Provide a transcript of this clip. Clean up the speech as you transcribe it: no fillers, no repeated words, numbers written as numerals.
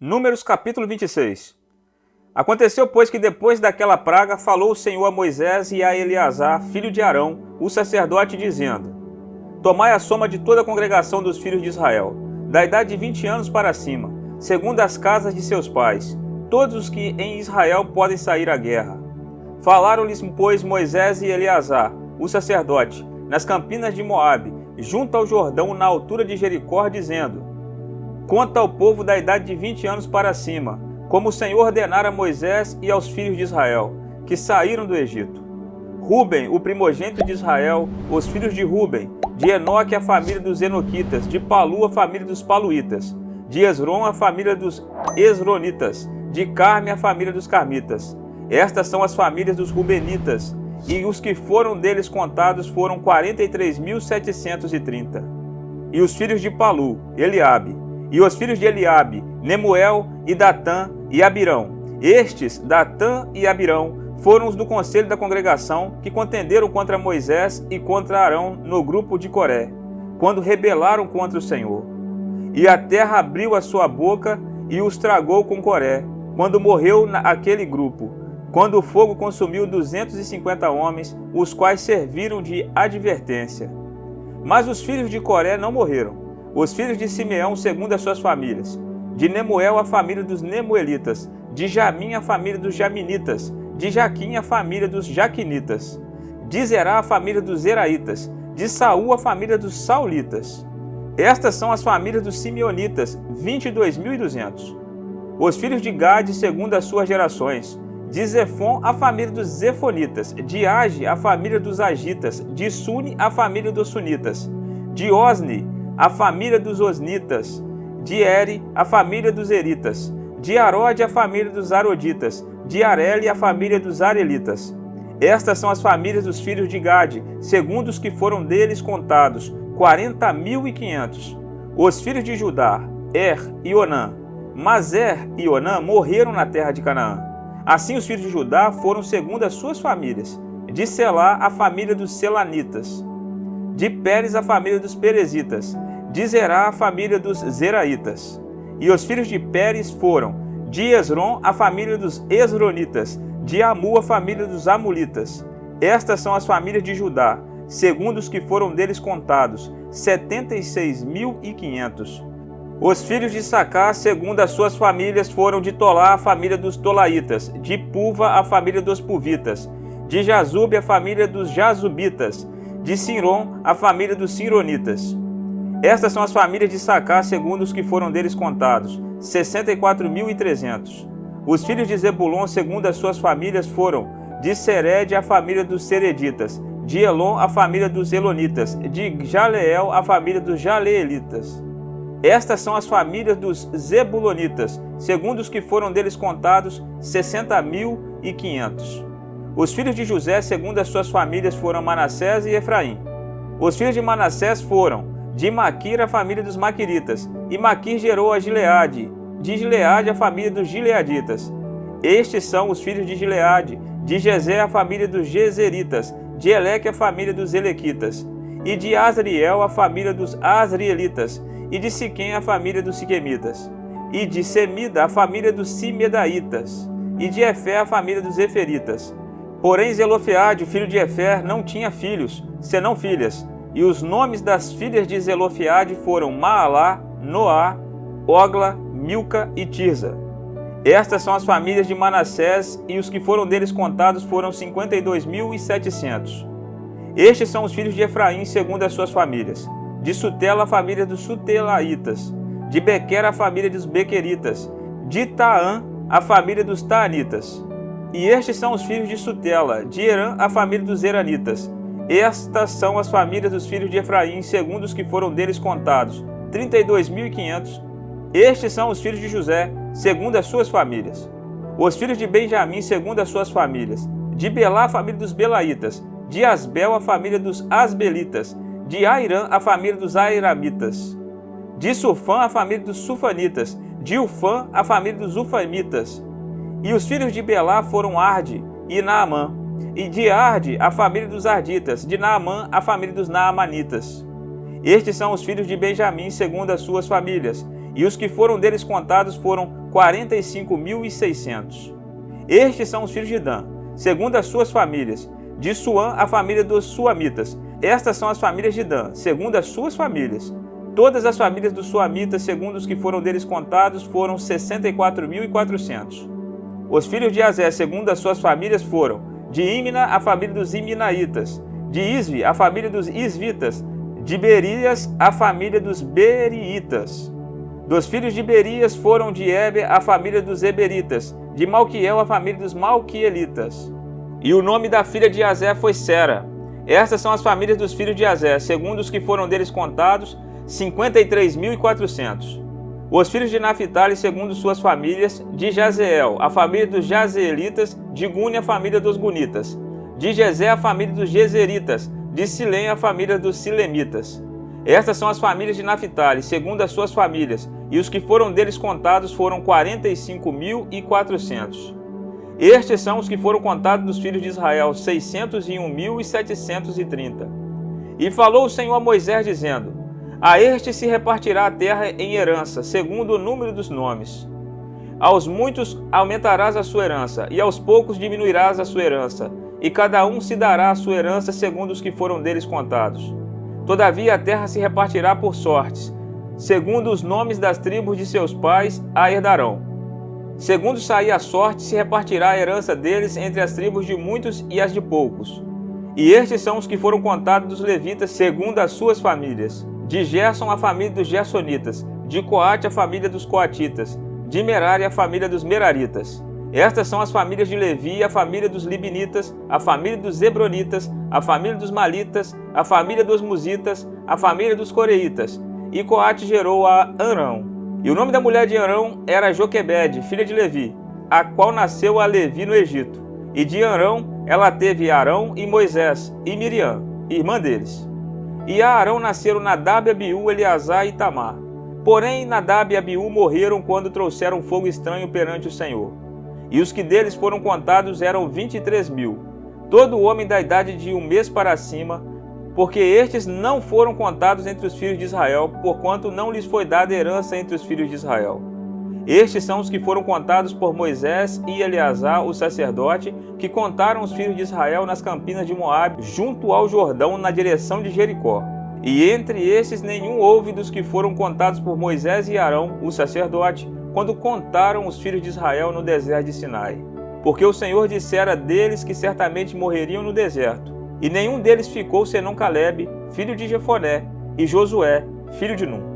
Números capítulo 26. Aconteceu, pois, que depois daquela praga falou o Senhor a Moisés e a Eleazar, filho de Arão, o sacerdote, dizendo: Tomai a soma de toda a congregação dos filhos de Israel, da idade de 20 anos para cima, segundo as casas de seus pais, todos os que em Israel podem sair à guerra. Falaram-lhes, pois, Moisés e Eleazar, o sacerdote, nas campinas de Moabe, junto ao Jordão, na altura de Jericó, dizendo: Conta ao povo da idade de 20 anos para cima, como o Senhor ordenara a Moisés e aos filhos de Israel, que saíram do Egito. Ruben, o primogênito de Israel, os filhos de Ruben, de Enoque a família dos Enoquitas, de Palu a família dos Paluítas, de Esrom a família dos Esronitas, de Carme a família dos Carmitas. Estas são as famílias dos Rubenitas, e os que foram deles contados foram 43.730. E os filhos de Palu, Eliabe. E os filhos de Eliabe, Nemuel e Datã e Abirão. Estes, Datã e Abirão, foram os do conselho da congregação que contenderam contra Moisés e contra Arão no grupo de Coré, quando rebelaram contra o Senhor. E a terra abriu a sua boca e os tragou com Coré, quando morreu aquele grupo, quando o fogo consumiu 250 homens, os quais serviram de advertência. Mas os filhos de Coré não morreram. Os filhos de Simeão, segundo as suas famílias: de Nemuel, a família dos Nemuelitas; de Jamim, a família dos Jaminitas; de Jaquim, a família dos Jaquinitas; de Zerá, a família dos Zeraitas; de Saul, a família dos Saulitas. Estas são as famílias dos Simeonitas, 22.200. Os filhos de Gade, segundo as suas gerações: de Zefon, a família dos Zefonitas; de Age, a família dos Agitas; de Suni, a família dos Sunitas; de Osni, a família dos Osnitas; de Eri, a família dos Eritas; de Arode, a família dos Aroditas; de Areli, a família dos Arelitas. Estas são as famílias dos filhos de Gade, segundo os que foram deles contados, 40.500. Os filhos de Judá, e Onã. Mas e Onã morreram na terra de Canaã. Assim os filhos de Judá foram segundo as suas famílias: de Selá, a família dos Selanitas; de Pérez, a família dos Perezitas; de Zerá, a família dos Zeraitas. E os filhos de Pérez foram: de Esrom, a família dos Esronitas; de Amu, a família dos Amulitas. Estas são as famílias de Judá, segundo os que foram deles contados, 76.500. Os filhos de Issacar, segundo as suas famílias, foram: de Tolá, a família dos Tolaitas; de Puva, a família dos Puvitas; de Jazube, a família dos Jazubitas; de Sinrom, a família dos Sinronitas. Estas são as famílias de Issacar, segundo os que foram deles contados, 64.300. Os filhos de Zebulon, segundo as suas famílias, foram: de Sered, a família dos Sereditas; de Elon, a família dos Elonitas; de Jaleel, a família dos Jaleelitas. Estas são as famílias dos Zebulonitas, segundo os que foram deles contados, 60.500. Os filhos de José, segundo as suas famílias, foram Manassés e Efraim. Os filhos de Manassés foram: de Maquir, a família dos Maquiritas; e Maquir gerou a Gileade; de Gileade, a família dos Gileaditas. Estes são os filhos de Gileade: de Jezé, a família dos Jezeritas; de Eleque, a família dos Elequitas; e de Asriel, a família dos Asrielitas; e de Siquém, a família dos Siquemitas; e de Semida, a família dos Simedaitas; e de Efer, a família dos Eferitas. Porém Zelofeade, filho de Efer, não tinha filhos, senão filhas, e os nomes das filhas de Zelofeade foram Maalá, Noá, Ogla, Milca e Tirza. Estas são as famílias de Manassés, e os que foram deles contados foram 52.700. Estes são os filhos de Efraim, segundo as suas famílias: de Sutela, a família dos Sutelaitas; de Bequer, a família dos Bequeritas; de Taã, a família dos Taanitas. E estes são os filhos de Sutela: de Herã, a família dos Heranitas. Estas são as famílias dos filhos de Efraim, segundo os que foram deles contados, 32.500. Estes são os filhos de José, segundo as suas famílias. Os filhos de Benjamim, segundo as suas famílias: de Belá, a família dos Belaitas; de Asbel, a família dos Asbelitas; de Airã, a família dos Airamitas; de Sufã, a família dos Sufanitas; de Ufã, a família dos Ufamitas. E os filhos de Belá foram Arde e Naamã; e de Arde, a família dos Arditas; de Naamã, a família dos Naamanitas. Estes são os filhos de Benjamim, segundo as suas famílias, e os que foram deles contados foram 45.600. Estes são os filhos de Dan, segundo as suas famílias. De Suã, a família dos suamitas. Estas são as famílias de Dan, segundo as suas famílias. Todas as famílias dos suamitas, segundo os que foram deles contados, foram 64.400. Os filhos de Azé, segundo as suas famílias, foram: de Imna, a família dos Imnaitas; de Isvi, a família dos Isvitas; de Berias, a família dos Beriitas. Dos filhos de Berias foram: de Heber, a família dos Heberitas; de Malquiel, a família dos Malquielitas. E o nome da filha de Azé foi Sera. Estas são as famílias dos filhos de Azé, segundo os que foram deles contados, 53.400. Os filhos de Naphtali, segundo suas famílias: de Jazeel, a família dos Jazeelitas; de Guni, a família dos Gunitas; de Jezé, a família dos Jezeritas; de Silém, a família dos Silemitas. Estas são as famílias de Naphtali, segundo as suas famílias, e os que foram deles contados foram 45.400. Estes são os que foram contados dos filhos de Israel, 601.730. E falou o Senhor a Moisés, dizendo: a este se repartirá a terra em herança, segundo o número dos nomes. Aos muitos aumentarás a sua herança, e aos poucos diminuirás a sua herança, e cada um se dará a sua herança segundo os que foram deles contados. Todavia a terra se repartirá por sortes, segundo os nomes das tribos de seus pais a herdarão. Segundo sair a sorte, se repartirá a herança deles entre as tribos de muitos e as de poucos. E estes são os que foram contados dos levitas, segundo as suas famílias: de Gerson, a família dos Gersonitas; de Coate, a família dos Coatitas; de Merari, a família dos Meraritas. Estas são as famílias de Levi, a família dos Libinitas; a família dos Hebronitas; a família dos Malitas; a família dos Musitas; a família dos Coreitas. E Coate gerou a Arão. E o nome da mulher de Arão era Joquebede, filha de Levi, a qual nasceu a Levi no Egito. E de Arão ela teve Arão e Moisés e Miriam, irmã deles. E a Arão nasceram Nadab, Abiú, Eleazar e Itamar. Porém, Nadab e Abiú morreram quando trouxeram fogo estranho perante o Senhor. E os que deles foram contados eram 23.000, todo homem da idade de 1 mês para cima, porque estes não foram contados entre os filhos de Israel, porquanto não lhes foi dada herança entre os filhos de Israel. Estes são os que foram contados por Moisés e Eleazar, o sacerdote, que contaram os filhos de Israel nas campinas de Moabe, junto ao Jordão, na direção de Jericó. E entre estes nenhum houve dos que foram contados por Moisés e Arão, o sacerdote, quando contaram os filhos de Israel no deserto de Sinai. Porque o Senhor dissera deles que certamente morreriam no deserto. E nenhum deles ficou senão Calebe, filho de Jefoné, e Josué, filho de Num.